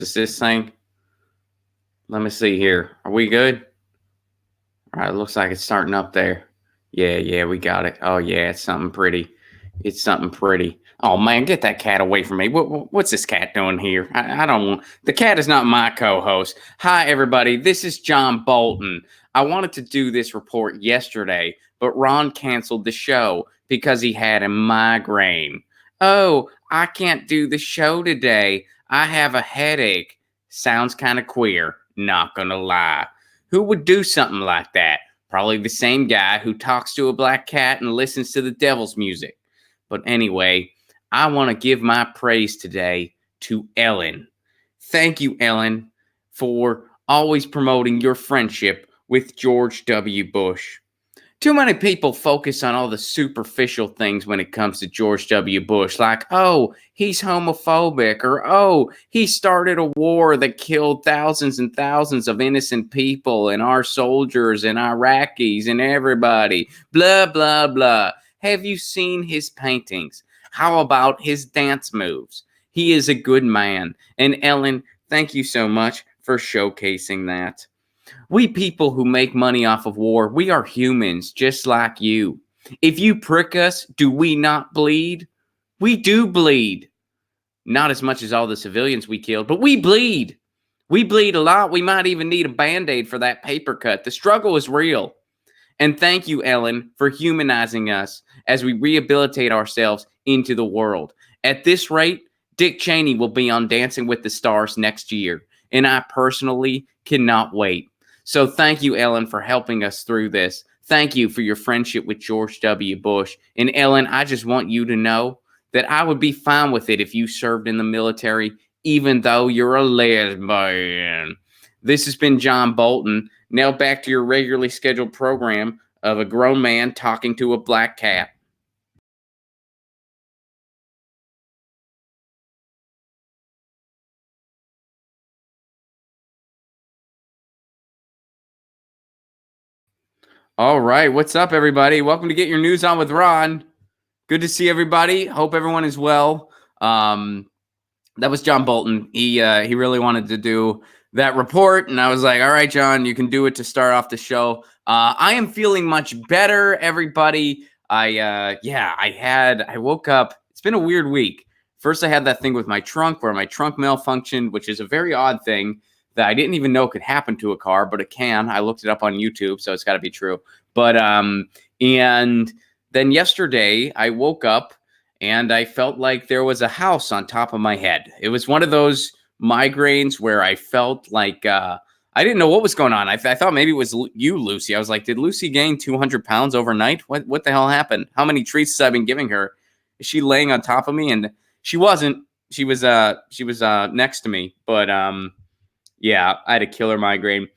Is this thing? Let me see here. Are we good? All right, looks like it's starting up there. Yeah, we got it. Oh yeah, it's something pretty. It's something pretty. Oh man, get that cat away from me. What's this cat doing here? I don't want. The cat is not my co-host. Hi everybody, this is John Bolton. I wanted to do this report yesterday, but Ron canceled the show because he had a migraine. Oh, I can't do the show today. I have a headache. Sounds kind of queer, not gonna lie. Who would do something like that? Probably the same guy who talks to a black cat and listens to the devil's music. But anyway, I want to give my praise today to Ellen. Thank you, Ellen, for always promoting your friendship with George W. Bush. Too many people focus on all the superficial things when it comes to George W. Bush, like, oh, he's homophobic, or oh, he started a war that killed thousands and thousands of innocent people, and our soldiers, and Iraqis, and everybody, blah, blah, blah. Have you seen his paintings? How about his dance moves? He is a good man. And Ellen, thank you so much for showcasing that. We people who make money off of war, we are humans just like you. If you prick us, do we not bleed? We do bleed. Not as much as all the civilians we killed, but we bleed. We bleed a lot. We might even need a Band-Aid for that paper cut. The struggle is real. And thank you, Ellen, for humanizing us as we rehabilitate ourselves into the world. At this rate, Dick Cheney will be on Dancing with the Stars next year, and I personally cannot wait. So thank you, Ellen, for helping us through this. Thank you for your friendship with George W. Bush. And Ellen, I just want you to know that I would be fine with it if you served in the military, even though you're a lesbian. This has been John Bolton. Now back to your regularly scheduled program of a grown man talking to a black cat. All right, what's up, everybody? Welcome to Get Your News On with Ron. Good to see everybody. Hope everyone is well. That was John Bolton. He really wanted to do that report, and I was like, all right, John, you can do it to start off the show. I am feeling much better, everybody. I woke up. It's been a weird week. First, I had that thing with my trunk where my trunk malfunctioned, which is a very odd thing that I didn't even know could happen to a car, but it can. I looked it up on YouTube, so it's got to be true. But and then yesterday I woke up and I felt like there was a house on top of my head. It was one of those migraines where I felt like I didn't know what was going on. I thought maybe it was you, Lucy. I was like, did Lucy gain 200 pounds overnight? What the hell happened? How many treats have I been giving her? Is she laying on top of me? And she wasn't. She was next to me, but yeah, I had a killer migraine.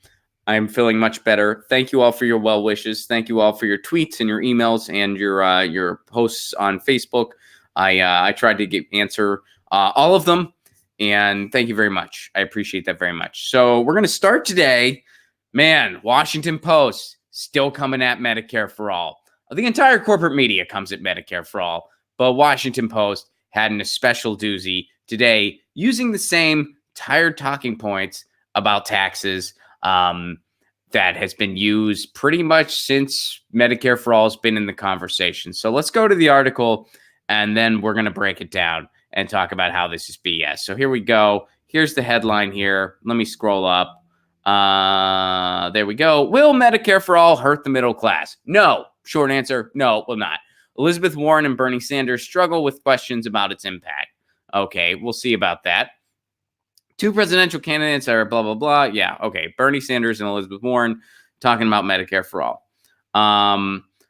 I'm feeling much better. Thank you all for your well wishes. Thank you all for your tweets and your emails and your posts on Facebook. I tried to answer all of them, and thank you very much. I appreciate that very much. So we're going to start today. Man, Washington Post still coming at Medicare for All. The entire corporate media comes at Medicare for All, but Washington Post had a special doozy today using the same tired talking points about taxes that has been used pretty much since Medicare for All has been in the conversation. So let's go to the article, and then we're going to break it down and talk about how this is BS. So here we go. Here's the headline here. Let me scroll up. There we go. Will Medicare for All hurt the middle class? No. Short answer, no, it will not. Elizabeth Warren and Bernie Sanders struggle with questions about its impact. Okay, we'll see about that. Two presidential candidates are blah, blah, blah. Yeah, okay. Bernie Sanders and Elizabeth Warren talking about Medicare for All.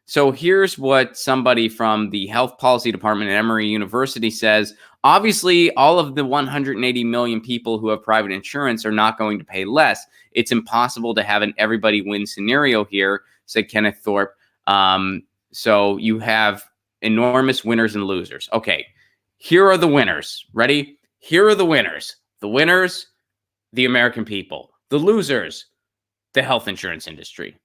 So here's what somebody from the Health Policy Department at Emory University says. Obviously, all of the 180 million people who have private insurance are not going to pay less. It's impossible to have an everybody win scenario here, said Kenneth Thorpe. So you have enormous winners and losers. Okay, here are the winners. Ready? Here are the winners. The winners, the American people. The losers, the health insurance industry.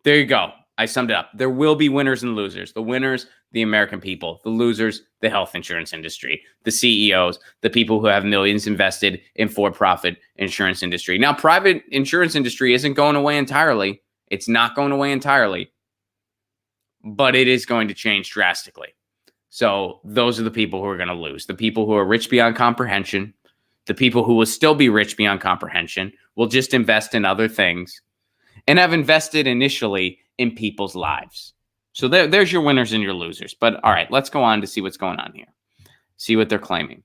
There you go. I summed it up. There will be winners and losers. The winners, the American people. The losers, the health insurance industry, the CEOs, the people who have millions invested in for-profit insurance industry. Now, private insurance industry isn't going away entirely. It's not going away entirely, but it is going to change drastically. So those are the people who are going to lose. The people who are rich beyond comprehension, the people who will still be rich beyond comprehension, will just invest in other things and have invested initially in people's lives. So there's your winners and your losers. But all right, let's go on to see what's going on here. See what they're claiming.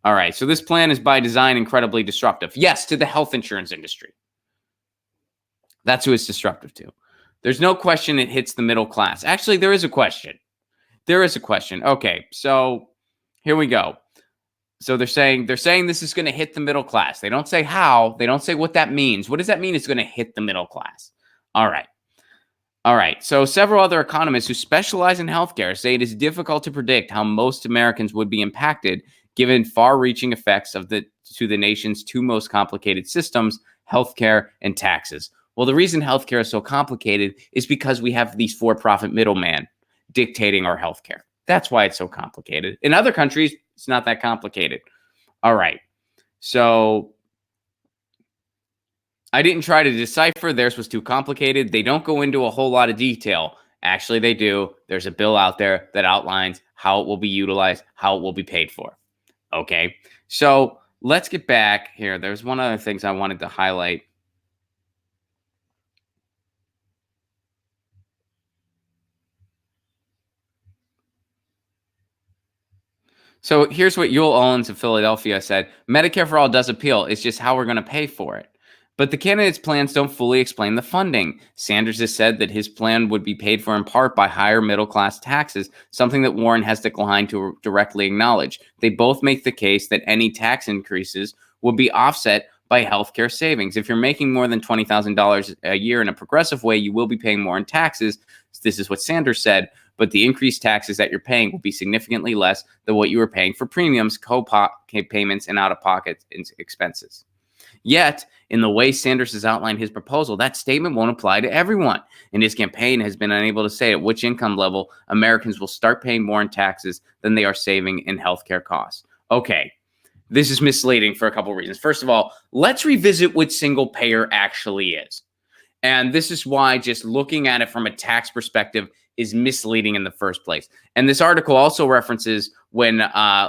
All right, so this plan is by design incredibly disruptive. Yes, to the health insurance industry. That's who it's disruptive to. There's no question it hits the middle class. Actually, there is a question. There is a question. Okay, so here we go. So they're saying this is going to hit the middle class. They don't say how. They don't say what that means. What does that mean? It's going to hit the middle class. All right. All right. So several other economists who specialize in healthcare say it is difficult to predict how most Americans would be impacted given far-reaching effects to the nation's two most complicated systems, healthcare and taxes. Well, the reason healthcare is so complicated is because we have these for-profit middlemen dictating our healthcare. That's why it's so complicated. In other countries, it's not that complicated. All right. So I didn't try to decipher. Theirs was too complicated. They don't go into a whole lot of detail. Actually, they do. There's a bill out there that outlines how it will be utilized, how it will be paid for. Okay. So let's get back here. There's one other thing I wanted to highlight. So here's what Yul Owens of Philadelphia said. Medicare for All does appeal. It's just how we're going to pay for it. But the candidate's plans don't fully explain the funding. Sanders has said that his plan would be paid for in part by higher middle-class taxes, something that Warren has declined to directly acknowledge. They both make the case that any tax increases would be offset by healthcare savings. If you're making more than $20,000 a year in a progressive way, you will be paying more in taxes. This is what Sanders said. But the increased taxes that you're paying will be significantly less than what you were paying for premiums, co-payments, and out-of-pocket expenses. Yet, in the way Sanders has outlined his proposal, that statement won't apply to everyone. And his campaign has been unable to say at which income level Americans will start paying more in taxes than they are saving in healthcare costs. Okay, this is misleading for a couple of reasons. First of all, let's revisit what single payer actually is. And this is why just looking at it from a tax perspective is misleading in the first place. And this article also references when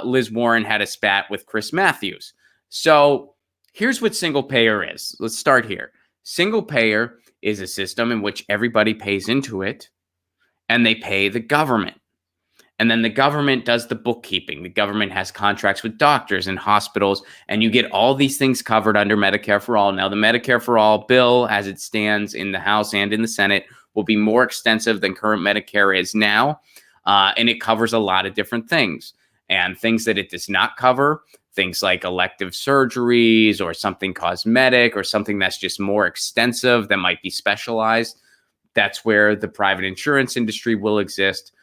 Liz Warren had a spat with Chris Matthews. So here's what single payer is. Let's start here. Single payer is a system in which everybody pays into it and they pay the government. And then the government does the bookkeeping. The government has contracts with doctors and hospitals, and you get all these things covered under Medicare-For-All. Now, the Medicare-For-All bill, as it stands in the House and in the Senate, will be more extensive than current Medicare is now, and it covers a lot of different things. And things that it does not cover, things like elective surgeries or something cosmetic or something that's just more extensive that might be specialized, that's where the private insurance industry will exist.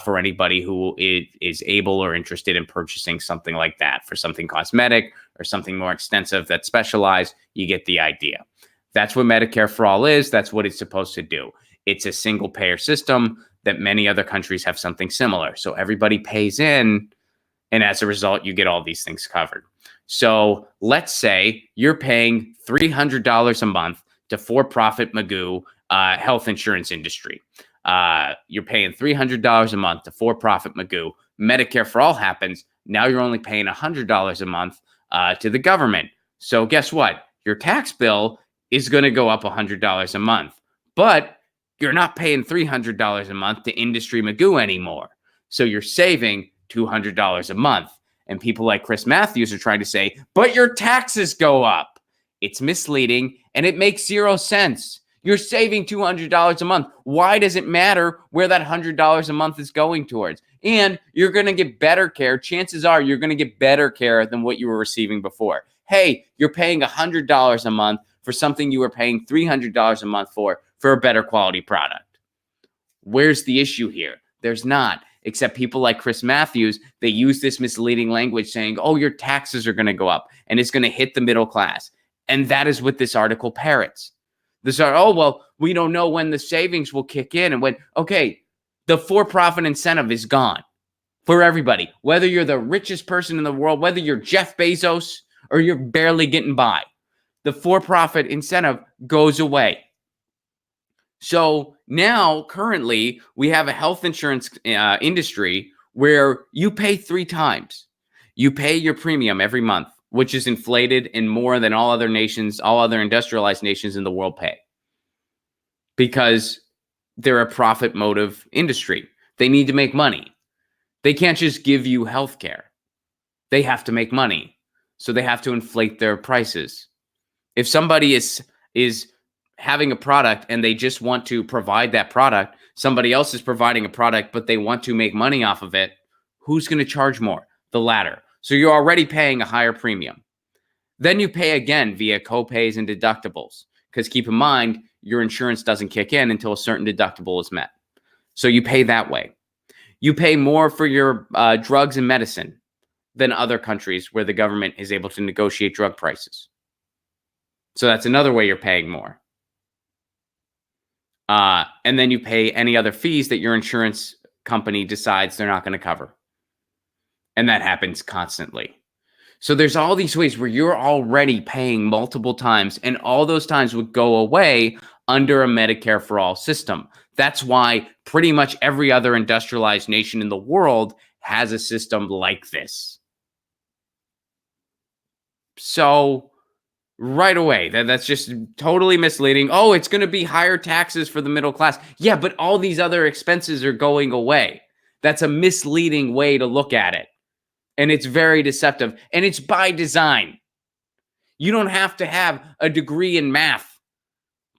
For anybody who is able or interested in purchasing something like that. For something cosmetic or something more extensive that's specialized, you get the idea. That's what Medicare for All is. That's what it's supposed to do. It's a single payer system that many other countries have something similar. So everybody pays in, and as a result, you get all these things covered. So let's say you're paying $300 a month to for-profit Magoo health insurance industry. You're paying $300 a month to for-profit Magoo. Medicare for All happens. Now you're only paying $100 a month to the government. So guess what? Your tax bill is going to go up $100 a month, but you're not paying $300 a month to industry Magoo anymore. So you're saving $200 a month. And people like Chris Matthews are trying to say, but your taxes go up. It's misleading and it makes zero sense. You're saving $200 a month. Why does it matter where that $100 a month is going towards? And you're going to get better care. Chances are you're going to get better care than what you were receiving before. Hey, you're paying $100 a month for something you were paying $300 a month for a better quality product. Where's the issue here? There's not, except people like Chris Matthews, they use this misleading language saying, oh, your taxes are going to go up and it's going to hit the middle class. And that is what this article parrots. Oh, well, we don't know when the savings will kick in and when. Okay, the for-profit incentive is gone for everybody, whether you're the richest person in the world, whether you're Jeff Bezos or you're barely getting by. The for-profit incentive goes away. So now, currently, we have a health insurance industry where you pay 3 times. You pay your premium every month, which is inflated and more than all other nations, all other industrialized nations in the world pay, because they're a profit motive industry. They need to make money. They can't just give you health care. They have to make money. So they have to inflate their prices. If somebody is having a product and they just want to provide that product, somebody else is providing a product, but they want to make money off of it, who's going to charge more? The latter. So you're already paying a higher premium. Then you pay again via copays and deductibles, because keep in mind, your insurance doesn't kick in until a certain deductible is met. So you pay that way. You pay more for your drugs and medicine than other countries where the government is able to negotiate drug prices. So that's another way you're paying more. And then you pay any other fees that your insurance company decides they're not going to cover. And that happens constantly. So there's all these ways where you're already paying multiple times, and all those times would go away under a Medicare-For-All system. That's why pretty much every other industrialized nation in the world has a system like this. So right away, that's just totally misleading. Oh, it's going to be higher taxes for the middle class. Yeah, but all these other expenses are going away. That's a misleading way to look at it. And it's very deceptive. And it's by design. You don't have to have a degree in math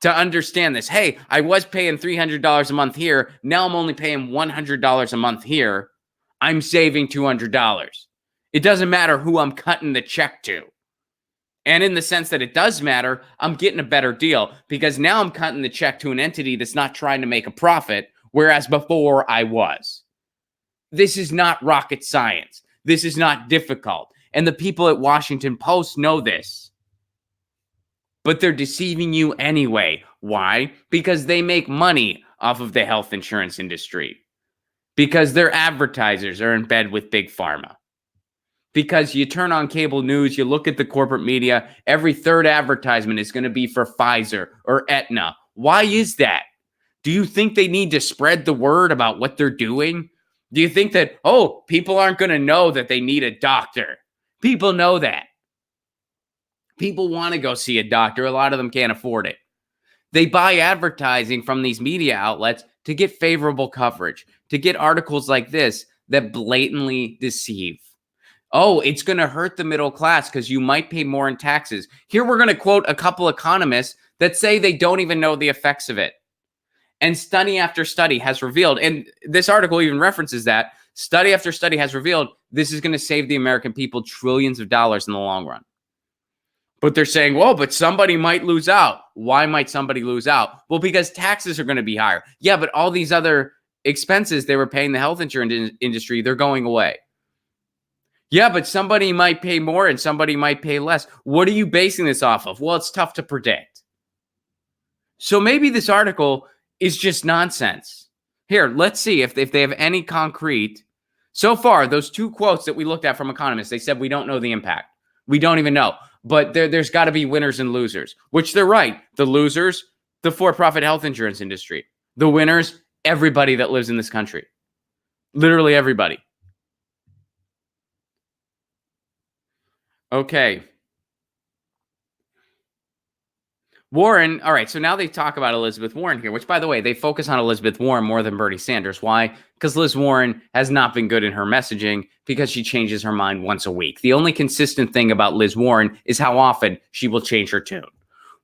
to understand this. Hey, I was paying $300 a month here. Now I'm only paying $100 a month here. I'm saving $200. It doesn't matter who I'm cutting the check to. And in the sense that it does matter, I'm getting a better deal, because now I'm cutting the check to an entity that's not trying to make a profit, whereas before I was. This is not rocket science. This is not difficult. And the people at Washington Post know this. But they're deceiving you anyway. Why? Because they make money off of the health insurance industry. Because their advertisers are in bed with Big Pharma. Because you turn on cable news, you look at the corporate media, every third advertisement is going to be for Pfizer or Aetna. Why is that? Do you think they need to spread the word about what they're doing? Do you think that, oh, people aren't going to know that they need a doctor? People know that. People want to go see a doctor. A lot of them can't afford it. They buy advertising from these media outlets to get favorable coverage, to get articles like this that blatantly deceive. Oh, it's going to hurt the middle class because you might pay more in taxes. Here we're going to quote a couple economists that say they don't even know the effects of it. And study after study has revealed, and this article even references that, study after study has revealed this is going to save the American people trillions of dollars in the long run. But they're saying, well, but somebody might lose out. Why might somebody lose out? Well, because taxes are going to be higher. Yeah, but all these other expenses they were paying the health insurance industry, they're going away. Yeah, but somebody might pay more and somebody might pay less. What are you basing this off of? Well, it's tough to predict. So maybe this article is just nonsense. Here, let's see if they have any concrete. So far, those 2 quotes that we looked at from economists, they said we don't know the impact. We don't even know. But there's got to be winners and losers, which they're right. The losers, the for-profit health insurance industry. The winners, everybody that lives in this country. Literally everybody. Okay. Warren, all right, so now they talk about Elizabeth Warren here, which, by the way, they focus on Elizabeth Warren more than Bernie Sanders. Why? Because Liz Warren has not been good in her messaging because she changes her mind once a week. The only consistent thing about Liz Warren is how often she will change her tune.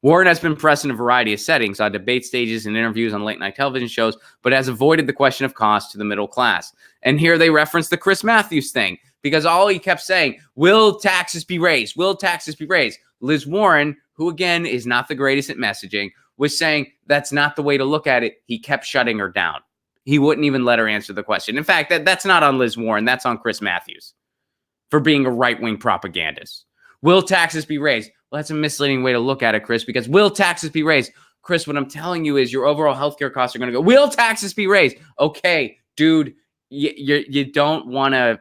Warren has been pressed in a variety of settings, on debate stages and interviews on late-night television shows, but has avoided the question of cost to the middle class. And here they reference the Chris Matthews thing, because all he kept saying, will taxes be raised? Will taxes be raised? Liz Warren, who again is not the greatest at messaging, was saying that's not the way to look at it. He kept shutting her down. He wouldn't even let her answer the question. In fact, that's not on Liz Warren. That's on Chris Matthews for being a right-wing propagandist. Will taxes be raised? Well, that's a misleading way to look at it, Chris, because will taxes be raised? Chris, what I'm telling you is your overall healthcare costs are going to go. Will taxes be raised? Okay, dude, you don't want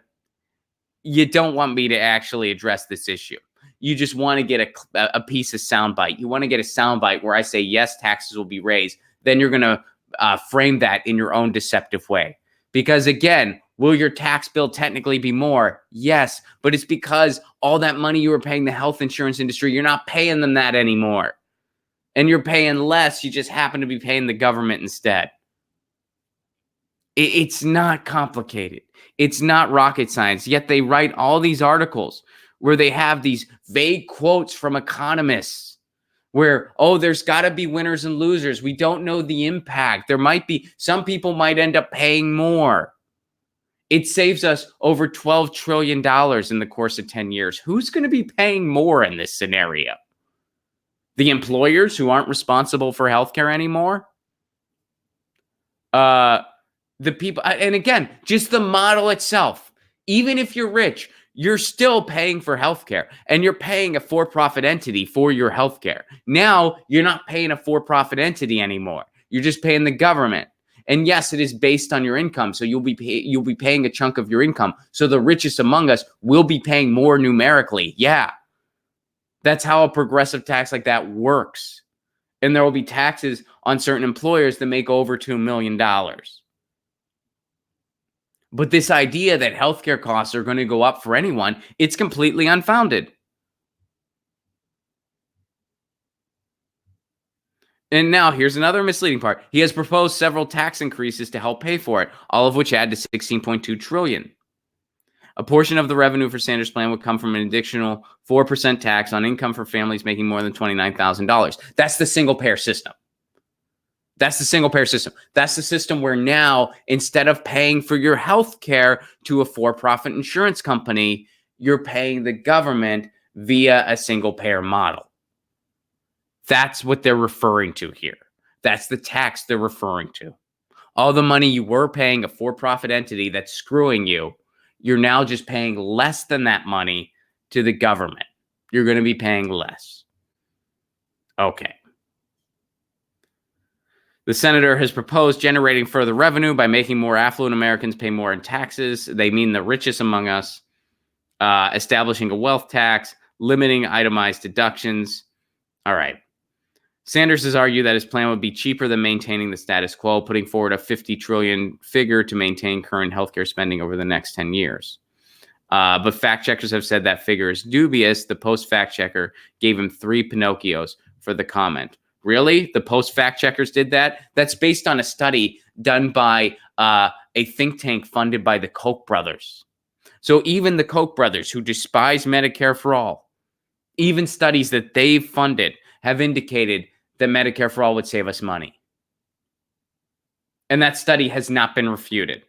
me to actually address this issue. You just want to get a piece of soundbite. You want to get a soundbite where I say, yes, taxes will be raised. Then you're going to frame that in your own deceptive way. Because again, will your tax bill technically be more? Yes, but it's because all that money you were paying the health insurance industry, you're not paying them that anymore. And you're paying less. You just happen to be paying the government instead. It's not complicated. It's not rocket science. Yet they write all these articles where they have these vague quotes from economists where, oh, there's got to be winners and losers. We don't know the impact. There might be, some people might end up paying more. It saves us over $12 trillion in the course of 10 years. Who's going to be paying more in this scenario? The employers who aren't responsible for healthcare anymore? The people, and again, just the model itself. Even if you're rich, you're still paying for healthcare, and you're paying a for-profit entity for your healthcare. Now, you're not paying a for-profit entity anymore. You're just paying the government. And yes, it is based on your income, so you'll be paying a chunk of your income. So the richest among us will be paying more numerically. Yeah, that's how a progressive tax like that works. And there will be taxes on certain employers that make over $2 million. But this idea that healthcare costs are going to go up for anyone, it's completely unfounded. And now here's another misleading part. He has proposed several tax increases to help pay for it, all of which add to $16.2 trillion. A portion of the revenue for Sanders' plan would come from an additional 4% tax on income for families making more than $29,000. That's the single-payer system. That's the single-payer system. That's the system where now, instead of paying for your health care to a for-profit insurance company, you're paying the government via a single-payer model. That's what they're referring to here. That's the tax they're referring to. All the money you were paying a for-profit entity that's screwing you, you're now just paying less than that money to the government. You're going to be paying less. Okay. The senator has proposed generating further revenue by making more affluent Americans pay more in taxes. They mean the richest among us, establishing a wealth tax, limiting itemized deductions. All right. Sanders has argued that his plan would be cheaper than maintaining the status quo, putting forward a $50 trillion figure to maintain current healthcare spending over the next 10 years. But fact checkers have said that figure is dubious. The Post fact checker gave him 3 Pinocchios for the comment. Really? The Post fact checkers did that? That's based on a study done by a think tank funded by the Koch brothers. So even the Koch brothers, who despise Medicare-For-All, even studies that they've funded have indicated that Medicare-For-All would save us money. And that study has not been refuted.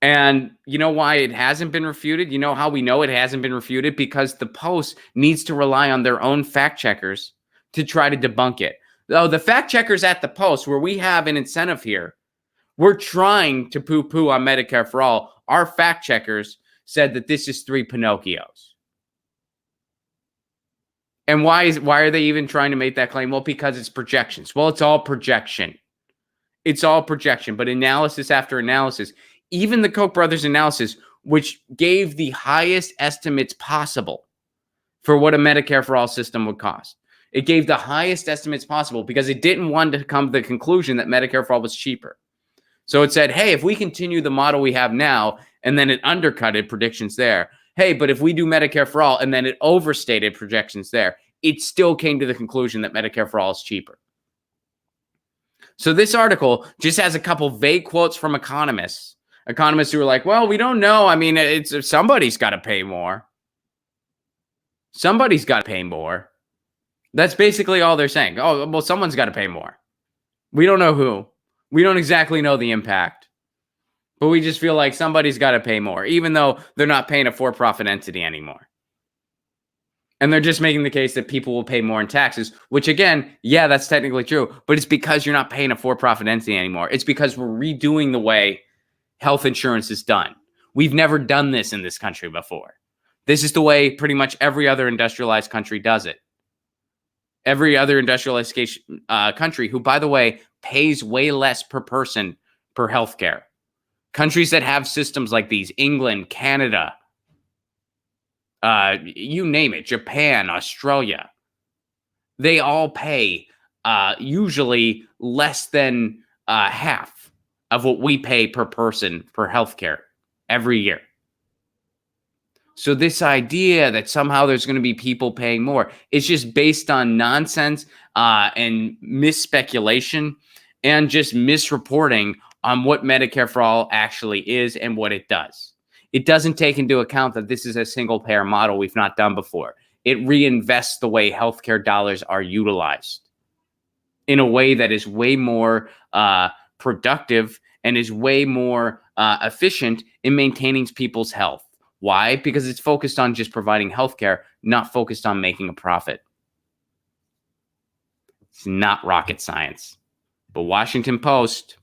And you know why it hasn't been refuted? You know how we know it hasn't been refuted? Because the Post needs to rely on their own fact checkers to try to debunk it. Though the fact checkers at the Post, where we have an incentive here, we're trying to poo-poo on Medicare-For-All. Our fact checkers said that this is 3 Pinocchios. And why are they even trying to make that claim? Well, because it's projections. Well, it's all projection. It's all projection. But analysis after analysis, even the Koch brothers analysis, which gave the highest estimates possible for what a Medicare-For-All system would cost. It gave the highest estimates possible because it didn't want to come to the conclusion that Medicare-For-All was cheaper. So it said, hey, if we continue the model we have now, and then it undercutted predictions there. Hey, but if we do Medicare-For-All, and then it overstated projections there, it still came to the conclusion that Medicare-For-All is cheaper. So this article just has a couple vague quotes from economists who are like, well, we don't know. I mean, somebody's got to pay more. Somebody's got to pay more. That's basically all they're saying. Oh, well, someone's got to pay more. We don't know who. We don't exactly know the impact. But we just feel like somebody's got to pay more, even though they're not paying a for-profit entity anymore. And they're just making the case that people will pay more in taxes, which again, yeah, that's technically true. But it's because you're not paying a for-profit entity anymore. It's because we're redoing the way health insurance is done. We've never done this in this country before. This is the way pretty much every other industrialized country does it. Every other industrialized country, who, by the way, pays way less per person per healthcare. Countries that have systems like these, England, Canada, you name it, Japan, Australia, they all pay usually less than half of what we pay per person for healthcare every year. So this idea that somehow there's going to be people paying more is just based on nonsense and misspeculation and just misreporting on what Medicare for All actually is and what it does. It doesn't take into account that this is a single payer model we've not done before. It reinvests the way healthcare dollars are utilized in a way that is way more productive and is way more efficient in maintaining people's health. Why? Because it's focused on just providing healthcare, not focused on making a profit. It's not rocket science. But Washington Post,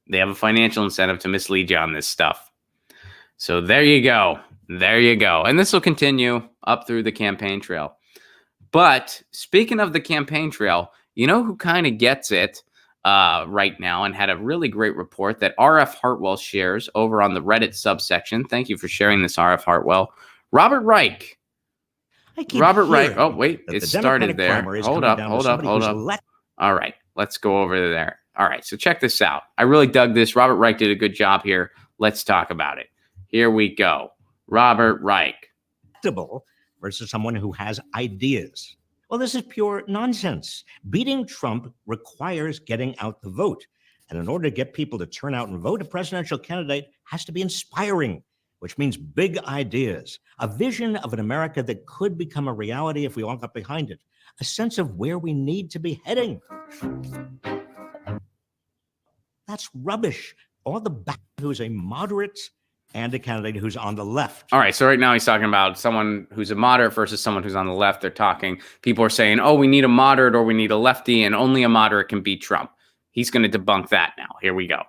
they have a financial incentive to mislead you on this stuff. So there you go. There you go. And this will continue up through the campaign trail. But speaking of the campaign trail, you know who kind of gets it right now and had a really great report that RF Hartwell shares over on the Reddit subsection. Thank you for sharing this, RF Hartwell. Robert Reich. Robert Reich. Oh, wait. It started there. Hold up. All right. Let's go over there. All right. So check this out. I really dug this. Robert Reich did a good job here. Let's talk about it. Here we go. Robert Reich. Versus someone who has ideas. Well, this is pure nonsense. Beating Trump requires getting out the vote. And in order to get people to turn out and vote, a presidential candidate has to be inspiring, which means big ideas, a vision of an America that could become a reality if we all got behind it, a sense of where we need to be heading. That's rubbish. All the back who's a moderate and a candidate who's on the left. All right. So right now he's talking about someone who's a moderate versus someone who's on the left. They're talking. People are saying, oh, we need a moderate or we need a lefty, and only a moderate can beat Trump. He's going to debunk that now. Here we go.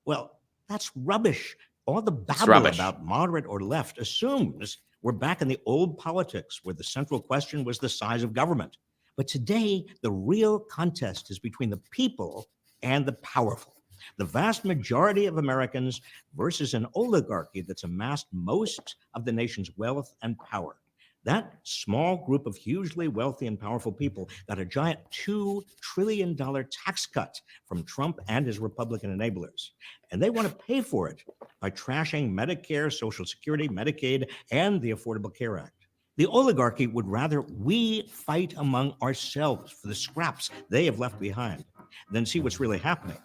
Well, that's rubbish. All the babble about moderate or left assumes we're back in the old politics where the central question was the size of government. But today, the real contest is between the people and the powerful. The vast majority of Americans versus an oligarchy that's amassed most of the nation's wealth and power. That small group of hugely wealthy and powerful people got a giant $2 trillion tax cut from Trump and his Republican enablers. And they want to pay for it by trashing Medicare, Social Security, Medicaid, and the Affordable Care Act. The oligarchy would rather we fight among ourselves for the scraps they have left behind than see what's really happening.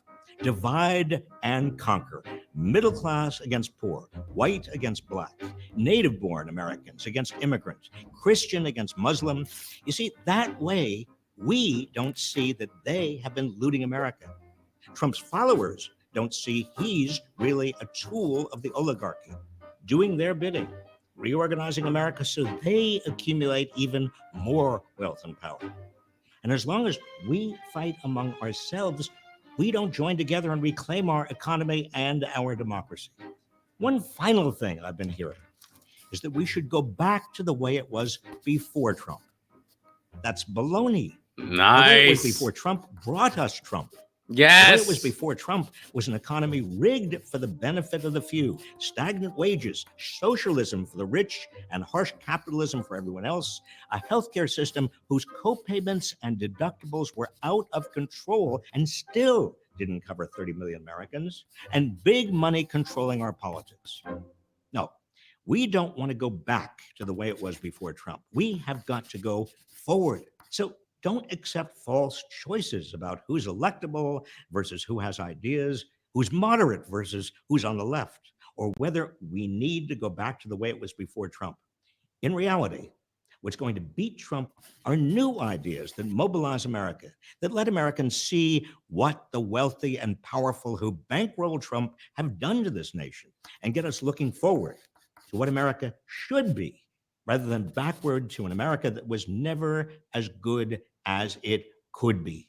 Divide and conquer. Middle class against poor, white against black, native-born Americans against immigrants, Christian against Muslim. You see, that way, we don't see that they have been looting America. Trump's followers don't see he's really a tool of the oligarchy, doing their bidding, reorganizing America so they accumulate even more wealth and power. And as long as we fight among ourselves, we don't join together and reclaim our economy and our democracy. One final thing I've been hearing is that we should go back to the way it was before Trump. That's baloney. Nice. The way it was before Trump brought us Trump. Yes. The way it was before Trump was an economy rigged for the benefit of the few, stagnant wages, socialism for the rich, and harsh capitalism for everyone else, a healthcare system whose co-payments and deductibles were out of control and still didn't cover 30 million Americans, and big money controlling our politics. No, we don't want to go back to the way it was before Trump. We have got to go forward. So don't accept false choices about who's electable versus who has ideas, who's moderate versus who's on the left, or whether we need to go back to the way it was before Trump. In reality, what's going to beat Trump are new ideas that mobilize America, that let Americans see what the wealthy and powerful who bankroll Trump have done to this nation and get us looking forward to what America should be, rather than backward to an America that was never as good as it could be.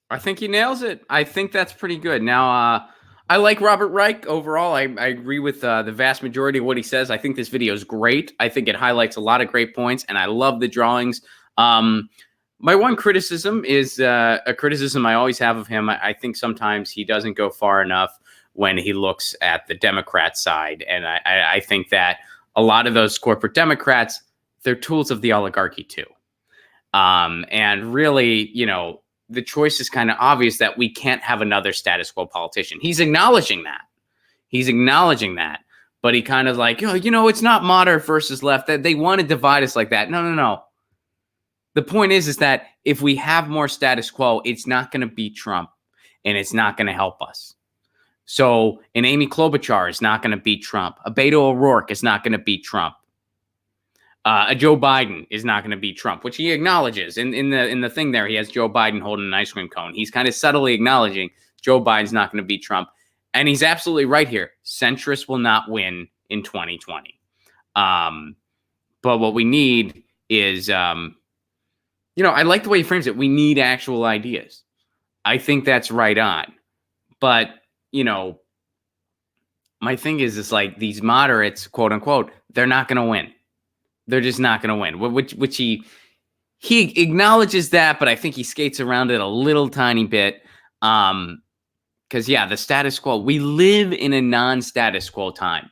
I think he nails it. I think that's pretty good. Now, I like Robert Reich overall. I agree with the vast majority of what he says. I think this video is great. I think it highlights a lot of great points, and I love the drawings. My one criticism is a criticism I always have of him. I think sometimes he doesn't go far enough when he looks at the Democrat side. And I think that a lot of those corporate Democrats, they're tools of the oligarchy too. And really, you know, the choice is kind of obvious that we can't have another status quo politician. He's acknowledging that. He's acknowledging that. But he kind of like, oh, you know, it's not moderate versus left. They want to divide us like that. No. The point is that if we have more status quo, it's not going to beat Trump, and it's not going to help us. So an Amy Klobuchar is not going to beat Trump. A Beto O'Rourke is not going to beat Trump. A Joe Biden is not going to beat Trump, which he acknowledges in the thing there. He has Joe Biden holding an ice cream cone. He's kind of subtly acknowledging Joe Biden's not going to beat Trump. And he's absolutely right here. Centrists will not win in 2020. But what we need is, you know, I like the way he frames it. We need actual ideas. I think that's right on. But, you know, my thing is, it's like these moderates, quote unquote, they're not going to win. They're just not going to win, which he acknowledges that, but I think he skates around it a little tiny bit. Because, yeah, the status quo, we live in a non-status quo time.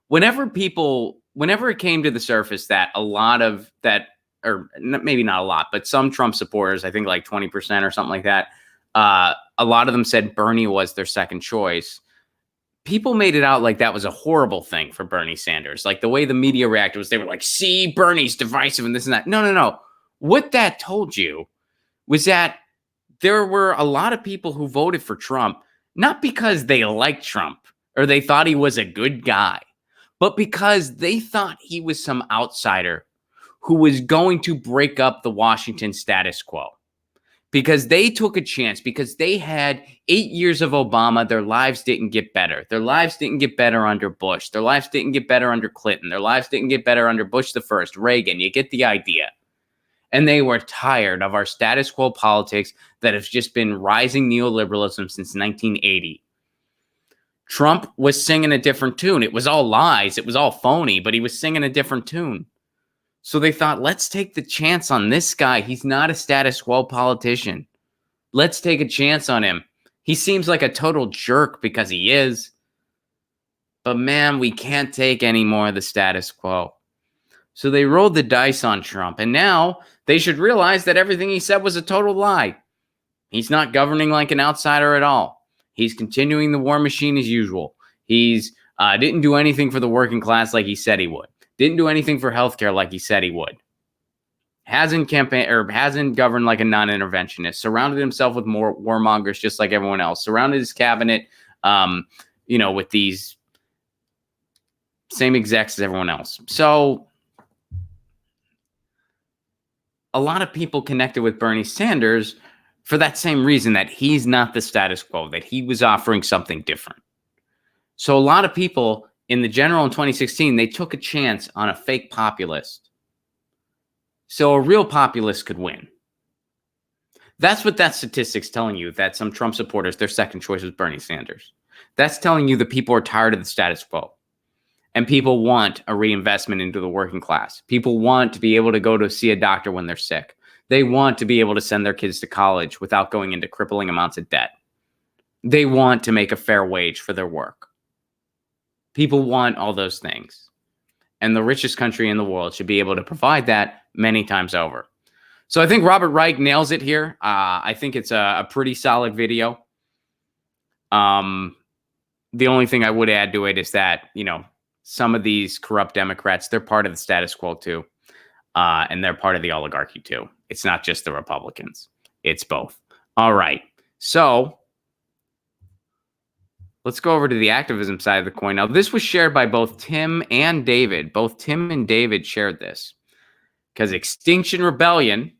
Whenever it came to the surface that a lot of that, or maybe not a lot, but some Trump supporters, I think like 20% or something like that, a lot of them said Bernie was their second choice. People made it out like that was a horrible thing for Bernie Sanders. Like the way the media reacted was they were like, see, Bernie's divisive and this and that. No. What that told you was that there were a lot of people who voted for Trump, not because they liked Trump or they thought he was a good guy, but because they thought he was some outsider who was going to break up the Washington status quo. Because they took a chance, because they had 8 years of Obama, their lives didn't get better. Their lives didn't get better under Bush. Their lives didn't get better under Clinton. Their lives didn't get better under Bush the first, Reagan. You get the idea. And they were tired of our status quo politics that has just been rising neoliberalism since 1980. Trump was singing a different tune. It was all lies. It was all phony, but he was singing a different tune. So they thought, let's take the chance on this guy. He's not a status quo politician. Let's take a chance on him. He seems like a total jerk because he is. But man, we can't take any more of the status quo. So they rolled the dice on Trump. And now they should realize that everything he said was a total lie. He's not governing like an outsider at all. He's continuing the war machine as usual. He's didn't do anything for the working class like he said he would. Didn't do anything for healthcare like he said he would. Hasn't governed like a non-interventionist. Surrounded himself with more warmongers just like everyone else. Surrounded his cabinet, with these same execs as everyone else. So a lot of people connected with Bernie Sanders for that same reason, that he's not the status quo, that he was offering something different. So a lot of people in the general in 2016, they took a chance on a fake populist. So a real populist could win. That's what that statistic's telling you, that some Trump supporters, their second choice was Bernie Sanders. That's telling you that people are tired of the status quo. And people want a reinvestment into the working class. People want to be able to go to see a doctor when they're sick. They want to be able to send their kids to college without going into crippling amounts of debt. They want to make a fair wage for their work. People want all those things. And the richest country in the world should be able to provide that many times over. So I think Robert Reich nails it here. I think it's a pretty solid video. The only thing I would add to it is that, some of these corrupt Democrats, they're part of the status quo too. And they're part of the oligarchy too. It's not just the Republicans. It's both. All right. So let's go over to the activism side of the coin. Now, this was shared by both Tim and David. Both Tim and David shared this because Extinction Rebellion,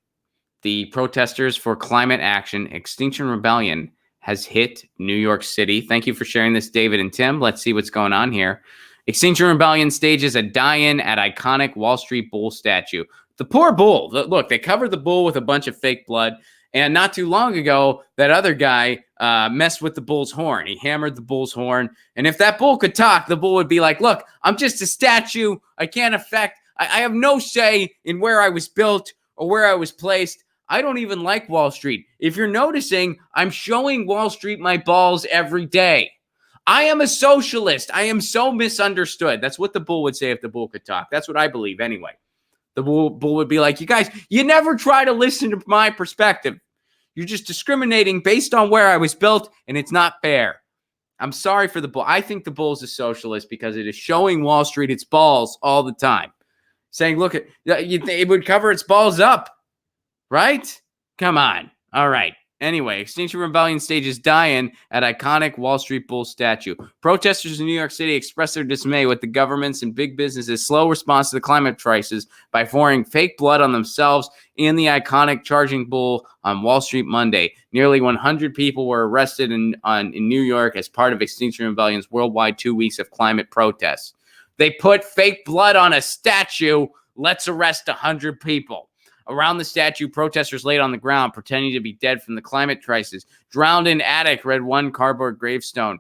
the protesters for climate action, Extinction Rebellion has hit New York City. Thank you for sharing this, David and Tim. Let's see what's going on here. Extinction Rebellion stages a die-in at iconic Wall Street bull statue. The poor bull. Look, they covered the bull with a bunch of fake blood. And not too long ago, that other guy messed with the bull's horn. He hammered the bull's horn. And if that bull could talk, the bull would be like, look, I'm just a statue. I can't affect. I have no say in where I was built or where I was placed. I don't even like Wall Street. If you're noticing, I'm showing Wall Street my balls every day. I am a socialist. I am so misunderstood. That's what the bull would say if the bull could talk. That's what I believe anyway. The bull would be like, you guys, you never try to listen to my perspective. You're just discriminating based on where I was built, and it's not fair. I'm sorry for the bull. I think the bull's a socialist because it is showing Wall Street its balls all the time. Saying, look, it would cover its balls up, right? Come on. All right. Anyway, Extinction Rebellion stages die-in at iconic Wall Street Bull statue. Protesters in New York City expressed their dismay with the government's and big businesses' slow response to the climate crisis by pouring fake blood on themselves and the iconic charging bull on Wall Street Monday. Nearly 100 people were arrested in New York as part of Extinction Rebellion's worldwide 2 weeks of climate protests. They put fake blood on a statue. Let's arrest 100 people. Around the statue, protesters laid on the ground, pretending to be dead from the climate crisis. Drowned in attic, read one cardboard gravestone.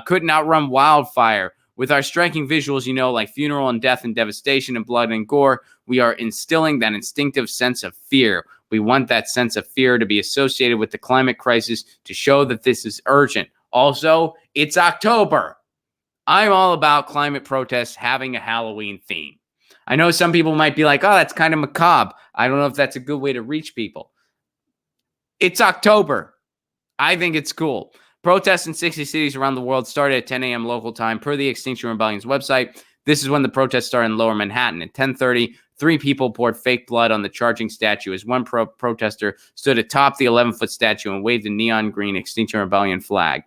Couldn't outrun wildfire. With our striking visuals, like funeral and death and devastation and blood and gore, we are instilling that instinctive sense of fear. We want that sense of fear to be associated with the climate crisis to show that this is urgent. Also, it's October. I'm all about climate protests having a Halloween theme. I know some people might be like, oh, that's kind of macabre. I don't know if that's a good way to reach people. It's October. I think it's cool. Protests in 60 cities around the world started at 10 a.m. local time per the Extinction Rebellion's website. This is when the protests started in Lower Manhattan. At 10:30, 3 people poured fake blood on the charging statue as one protester stood atop the 11-foot statue and waved a neon green Extinction Rebellion flag.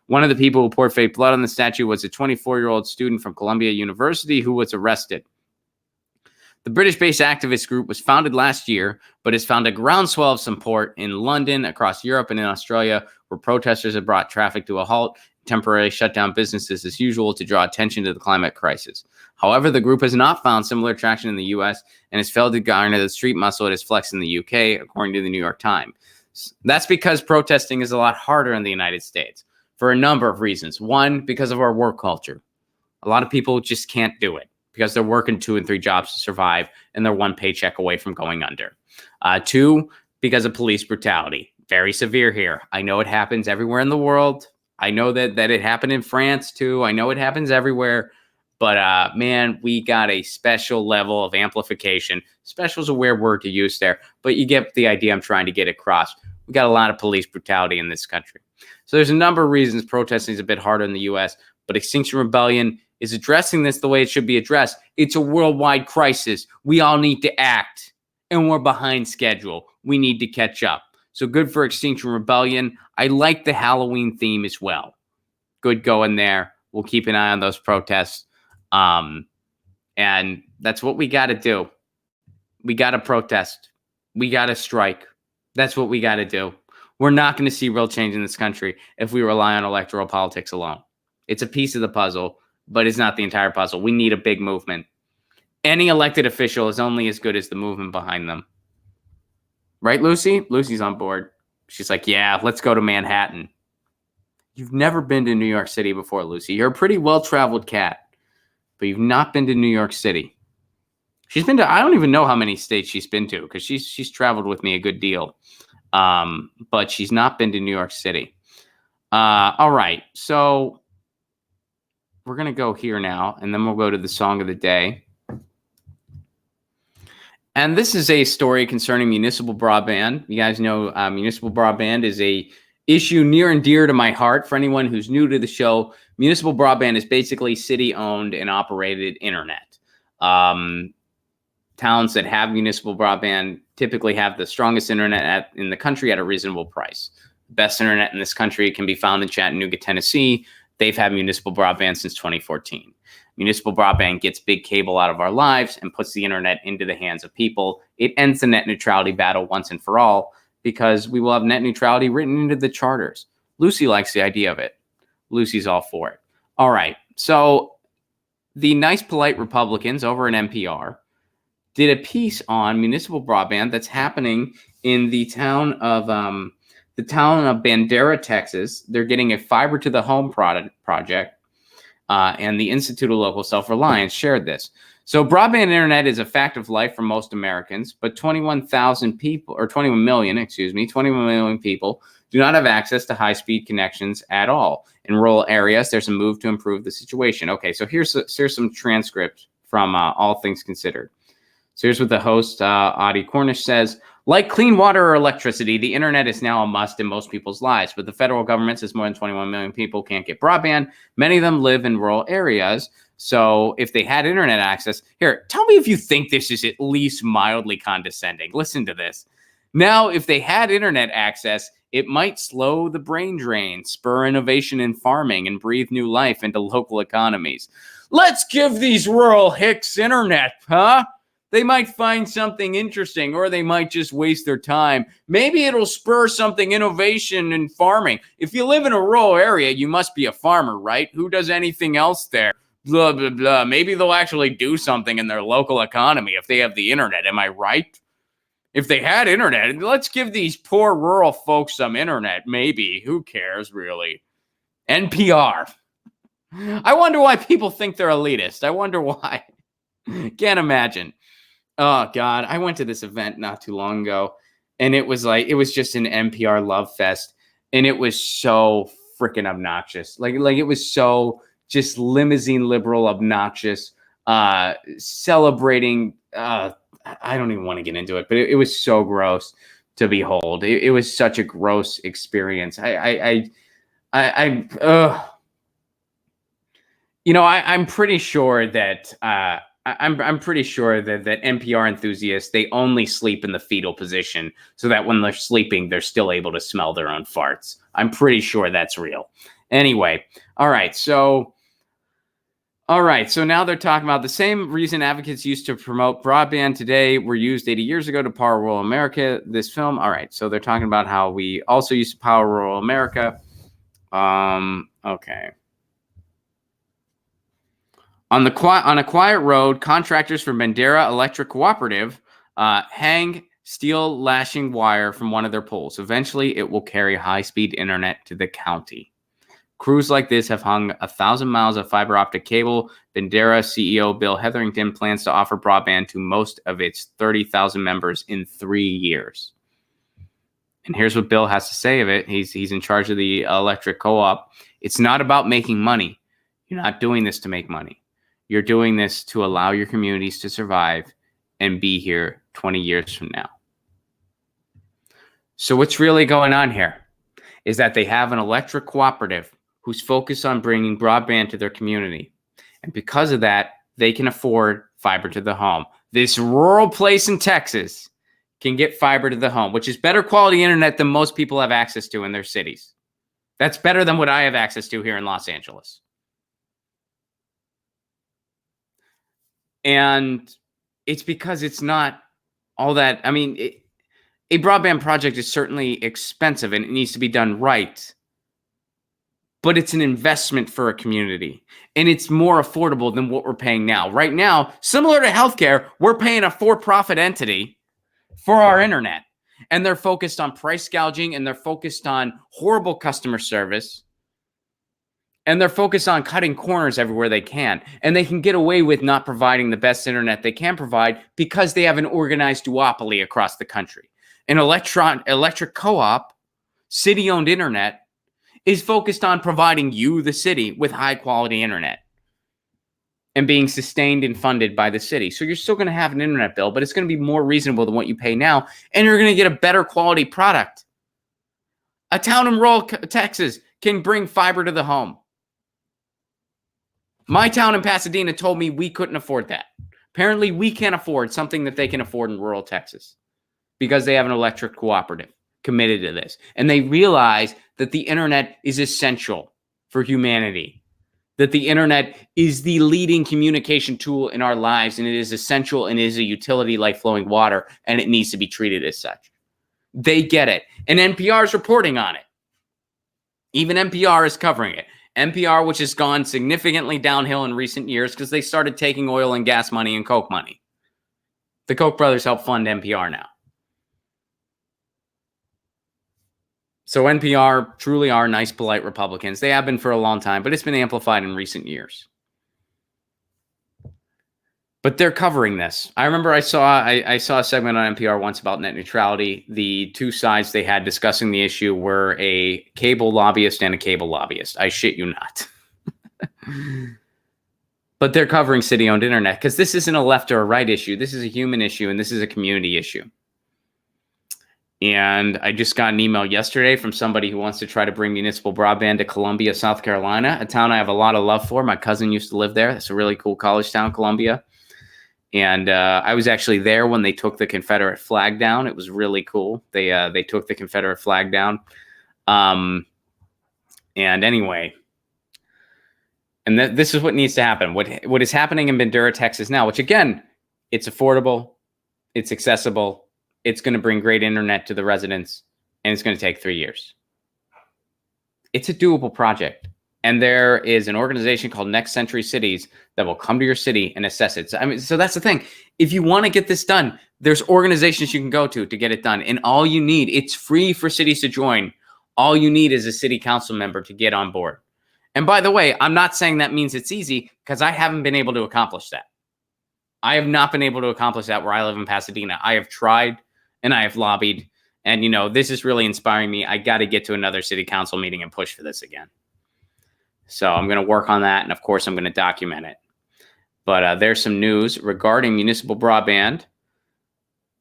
One of the people who poured fake blood on the statue was a 24-year-old student from Columbia University who was arrested. The British-based activist group was founded last year, but has found a groundswell of support in London, across Europe, and in Australia, where protesters have brought traffic to a halt, temporarily shut down businesses as usual to draw attention to the climate crisis. However, the group has not found similar traction in the U.S. and has failed to garner the street muscle it has flexed in the U.K., according to the New York Times. That's because protesting is a lot harder in the United States for a number of reasons. One, because of our work culture. A lot of people just can't do it, because they're working 2 and 3 jobs to survive and they're one paycheck away from going under. 2, because of police brutality. Very severe here. I know it happens everywhere in the world. I know that it happened in France too. I know it happens everywhere. But man, we got a special level of amplification. Special is a weird word to use there, but you get the idea I'm trying to get across. We got a lot of police brutality in this country. So there's a number of reasons protesting is a bit harder in the U.S., but Extinction Rebellion is addressing this the way it should be addressed. It's a worldwide crisis. We all need to act, and we're behind schedule. We need to catch up. So good for Extinction Rebellion. I like the Halloween theme as well. Good going there. We'll keep an eye on those protests. And that's what we got to do. We got to protest. We got to strike. That's what we got to do. We're not going to see real change in this country if we rely on electoral politics alone. It's a piece of the puzzle, but it's not the entire puzzle. We need a big movement. Any elected official is only as good as the movement behind them. Right, Lucy? Lucy's on board. She's like, yeah, let's go to Manhattan. You've never been to New York City before, Lucy. You're a pretty well-traveled cat, but you've not been to New York City. She's been to, I don't even know how many states she's been to, because she's traveled with me a good deal. But she's not been to New York City. All right, so we're going to go here now, and then we'll go to the song of the day. And this is a story concerning municipal broadband. You guys know municipal broadband is a issue near and dear to my heart. For anyone who's new to the show, municipal broadband is basically city-owned and operated internet. Towns that have municipal broadband typically have the strongest internet in the country at a reasonable price. Best internet in this country can be found in Chattanooga, Tennessee. They've had municipal broadband since 2014. Municipal broadband gets big cable out of our lives and puts the internet into the hands of people. It ends the net neutrality battle once and for all, because we will have net neutrality written into the charters. Lucy likes the idea of it. Lucy's all for it. All right. So the nice, polite Republicans over at NPR did a piece on municipal broadband that's happening in the town of Bandera, Texas. They're getting a fiber to the home project, and the Institute of Local Self-Reliance shared this. So broadband internet is a fact of life for most Americans, but 21 million people do not have access to high-speed connections at all. In rural areas, there's a move to improve the situation. Okay, so here's some transcript from All Things Considered. So here's what the host, Audie Cornish, says. Like clean water or electricity, the internet is now a must in most people's lives, but the federal government says more than 21 million people can't get broadband. Many of them live in rural areas. So if they had internet access, here, tell me if you think this is at least mildly condescending. Listen to this. Now, if they had internet access, it might slow the brain drain, spur innovation in farming, and breathe new life into local economies. Let's give these rural hicks internet, huh? They might find something interesting, or they might just waste their time. Maybe it'll spur something innovation in farming. If you live in a rural area, you must be a farmer, right? Who does anything else there? Blah, blah, blah. Maybe they'll actually do something in their local economy if they have the internet. Am I right? If they had internet, let's give these poor rural folks some internet. Maybe. Who cares, really? NPR. I wonder why people think they're elitist. I wonder why. Can't imagine. Oh, God. I went to this event not too long ago, and it was just an NPR love fest, and it was so freaking obnoxious. Like it was so just limousine liberal obnoxious, celebrating. I don't even want to get into it, but it was so gross to behold. It was such a gross experience. I'm pretty sure that I'm pretty sure that NPR enthusiasts, they only sleep in the fetal position so that when they're sleeping, they're still able to smell their own farts. I'm pretty sure that's real. Anyway, all right, so now they're talking about the same reason advocates used to promote broadband today were used 80 years ago to power rural America. This film, all right, so they're talking about how we also used to power rural America. Okay. On a quiet road, contractors from Bandera Electric Cooperative hang steel lashing wire from one of their poles. Eventually, it will carry high-speed internet to the county. Crews like this have hung 1,000 miles of fiber optic cable. Bandera CEO Bill Hetherington plans to offer broadband to most of its 30,000 members in 3 years. And here's what Bill has to say of it. He's in charge of the electric co-op. It's not about making money. You're not doing this to make money. You're doing this to allow your communities to survive and be here 20 years from now. So what's really going on here is that they have an electric cooperative who's focused on bringing broadband to their community. And because of that, they can afford fiber to the home. This rural place in Texas can get fiber to the home, which is better quality internet than most people have access to in their cities. That's better than what I have access to here in Los Angeles. And it's because it's not all that. I mean, a broadband project is certainly expensive and it needs to be done right. But it's an investment for a community. And it's more affordable than what we're paying now. Right now, similar to healthcare, we're paying a for-profit entity for our internet. And they're focused on price gouging, and they're focused on horrible customer service. And they're focused on cutting corners everywhere they can. And they can get away with not providing the best internet they can provide because they have an organized duopoly across the country. An electric co-op, city-owned internet, is focused on providing you, the city, with high-quality internet and being sustained and funded by the city. So you're still going to have an internet bill, but it's going to be more reasonable than what you pay now, and you're going to get a better quality product. A town in rural Texas can bring fiber to the home. My town in Pasadena told me we couldn't afford that. Apparently, we can't afford something that they can afford in rural Texas because they have an electric cooperative committed to this. And they realize that the internet is essential for humanity, that the internet is the leading communication tool in our lives, and it is essential and it is a utility like flowing water, and it needs to be treated as such. They get it. And NPR is reporting on it. Even NPR is covering it. NPR, which has gone significantly downhill in recent years because they started taking oil and gas money and Koch money. The Koch brothers help fund NPR now. So NPR truly are nice, polite Republicans. They have been for a long time, but it's been amplified in recent years. But they're covering this. I remember I saw a segment on NPR once about net neutrality. The two sides they had discussing the issue were a cable lobbyist and a cable lobbyist. I shit you not. But they're covering city-owned internet because this isn't a left or a right issue. This is a human issue, and this is a community issue. And I just got an email yesterday from somebody who wants to try to bring municipal broadband to Columbia, South Carolina, a town I have a lot of love for. My cousin used to live there. It's a really cool college town, Columbia. And I was actually there when they took the Confederate flag down. It was really cool. They took the Confederate flag down. And anyway, and this is what needs to happen. What is happening in Bandura, Texas now, which again, it's affordable, it's accessible, it's going to bring great internet to the residents, and it's going to take 3 years. It's a doable project. And there is an organization called Next Century Cities that will come to your city and assess it. So that's the thing. If you want to get this done, there's organizations you can go to get it done. And all you need, it's free for cities to join. All you need is a city council member to get on board. And by the way, I'm not saying that means it's easy because I haven't been able to accomplish that. I have not been able to accomplish that where I live in Pasadena. I have tried and I have lobbied. And, this is really inspiring me. I got to get to another city council meeting and push for this again. So I'm going to work on that. And of course, I'm going to document it. But there's some news regarding municipal broadband.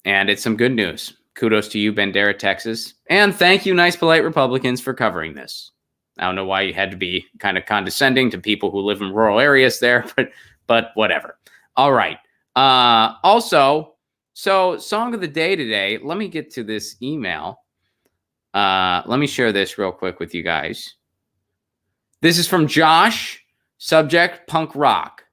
And it's some good news. Kudos to you, Bandera, Texas. And thank you, nice, polite Republicans, for covering this. I don't know why you had to be kind of condescending to people who live in rural areas there, but whatever. All right. Also, so song of the day today. Let me get to this email. Let me share this real quick with you guys. This is from Josh, subject, punk rock.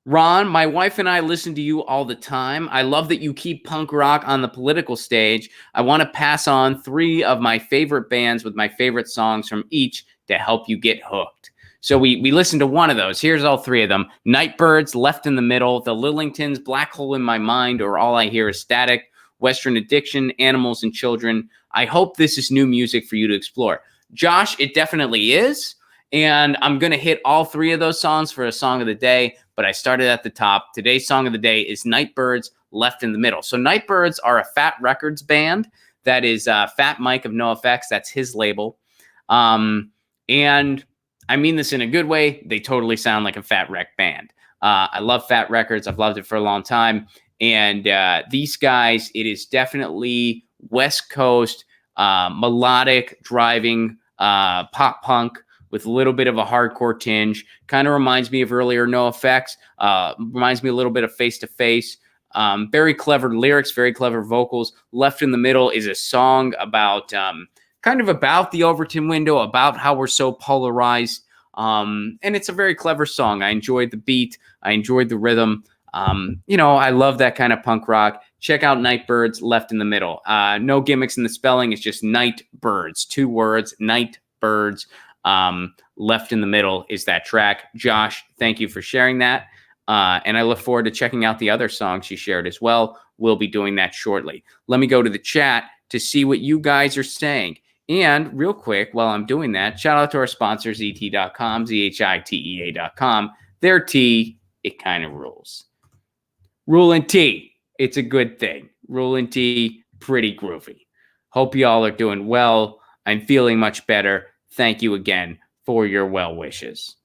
Ron, my wife and I listen to you all the time. I love that you keep punk rock on the political stage. I want to pass on 3 of my favorite bands with my favorite songs from each to help you get hooked. So we listened to one of those. Here's all 3 of them. Nightbirds, Left in the Middle, The Lillingtons, Black Hole in My Mind, or All I Hear is Static, Western Addiction, Animals and Children. I hope this is new music for you to explore. Josh, it definitely is. And I'm going to hit all 3 of those songs for a song of the day, but I started at the top. Today's song of the day is Nightbirds, Left in the Middle. So Nightbirds are a Fat Records band. That is Fat Mike of NoFX. That's his label. And I mean this in a good way. They totally sound like a Fat Wreck band. I love Fat Records. I've loved it for a long time. And these guys, it is definitely West Coast, melodic, driving, pop punk, with a little bit of a hardcore tinge. Kind of reminds me of earlier NoFX. Reminds me a little bit of Face to Face. Very clever lyrics, very clever vocals. Left in the Middle is a song about kind of about the Overton window, about how we're so polarized. And it's a very clever song. I enjoyed the beat. I enjoyed the rhythm. I love that kind of punk rock. Check out Nightbirds, Left in the Middle. No gimmicks in the spelling. It's just Nightbirds. 2 words, Nightbirds. Left in the Middle is that track. Josh, thank you for sharing that. And I look forward to checking out the other songs you shared as well. We'll be doing that shortly. Let me go to the chat to see what you guys are saying. And real quick, while I'm doing that, shout out to our sponsors, ZT.com, ZHITEA.com. Their tea, it kind of rules. Rulin' tea, it's a good thing. Rulin' tea, pretty groovy. Hope y'all are doing well. I'm feeling much better. Thank you again for your well wishes.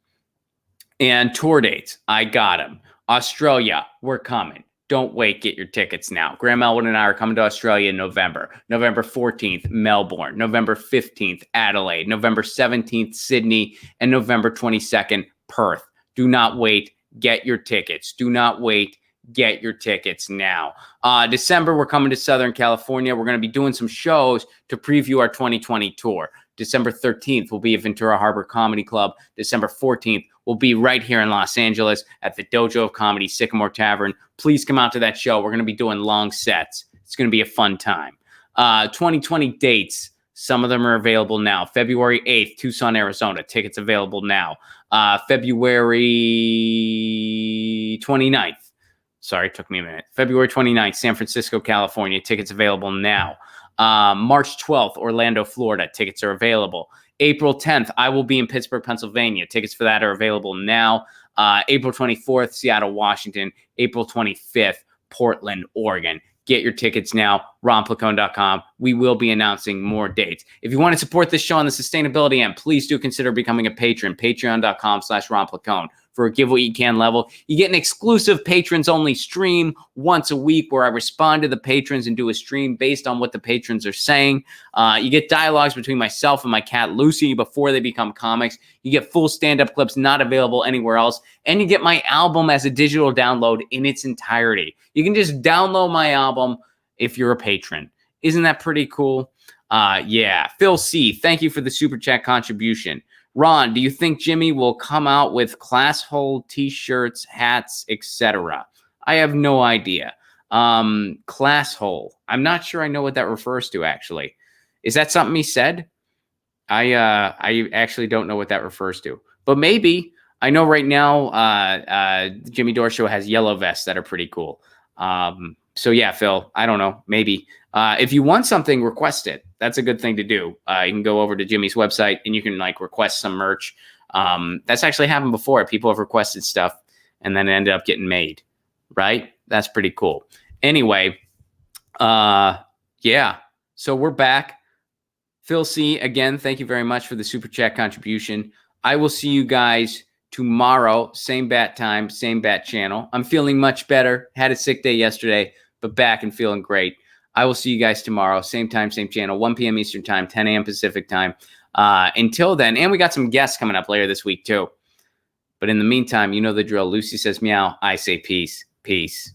And tour dates, I got them. Australia, we're coming. Don't wait, get your tickets now. Graham Elwood and I are coming to Australia in November. November 14th, Melbourne. November 15th, Adelaide. November 17th, Sydney. And November 22nd, Perth. Do not wait, get your tickets. Do not wait, get your tickets now. December, we're coming to Southern California. We're going to be doing some shows to preview our 2020 tour. December 13th will be at Ventura Harbor Comedy Club. December 14th will be right here in Los Angeles at the Dojo of Comedy, Sycamore Tavern. Please come out to that show. We're going to be doing long sets. It's going to be a fun time. 2020 dates. Some of them are available now. February 8th, Tucson, Arizona. Tickets available now. February 29th. Sorry, it took me a minute. February 29th, San Francisco, California. Tickets available now. March 12th, Orlando, Florida. Tickets are available. April 10th, I will be in Pittsburgh, Pennsylvania. Tickets for that are available now. April 24th, Seattle, Washington. April 25th, Portland, Oregon. Get your tickets now, ronplacone.com. We will be announcing more dates. If you want to support this show on the sustainability end, please do consider becoming a patron, patreon.com/ronplacone. For a Give What You Can level, you get an exclusive patrons-only stream once a week where I respond to the patrons and do a stream based on what the patrons are saying. You get dialogues between myself and my cat Lucy before they become comics. You get full stand-up clips not available anywhere else. And you get my album as a digital download in its entirety. You can just download my album if you're a patron. Isn't that pretty cool? Yeah. Phil C., thank you for the Super Chat contribution. Ron, do you think Jimmy will come out with class hole t-shirts, hats, etc.? I have no idea. Class hole. I'm not sure I know what that refers to, actually. Is that something he said? I actually don't know what that refers to. But maybe. I know right now Jimmy Dore Show has yellow vests that are pretty cool. So yeah, Phil, I don't know. Maybe. If you want something, request it. That's a good thing to do. You can go over to Jimmy's website and you can request some merch. That's actually happened before. People have requested stuff and then it ended up getting made. Right? That's pretty cool. Anyway, yeah. So we're back. Phil C., again, thank you very much for the Super Chat contribution. I will see you guys tomorrow. Same bat time, same bat channel. I'm feeling much better. Had a sick day yesterday, but back and feeling great. I will see you guys tomorrow. Same time, same channel, 1 p.m. Eastern time, 10 a.m. Pacific time. Until then, and we got some guests coming up later this week too. But in the meantime, you know the drill. Lucy says meow. I say peace. Peace.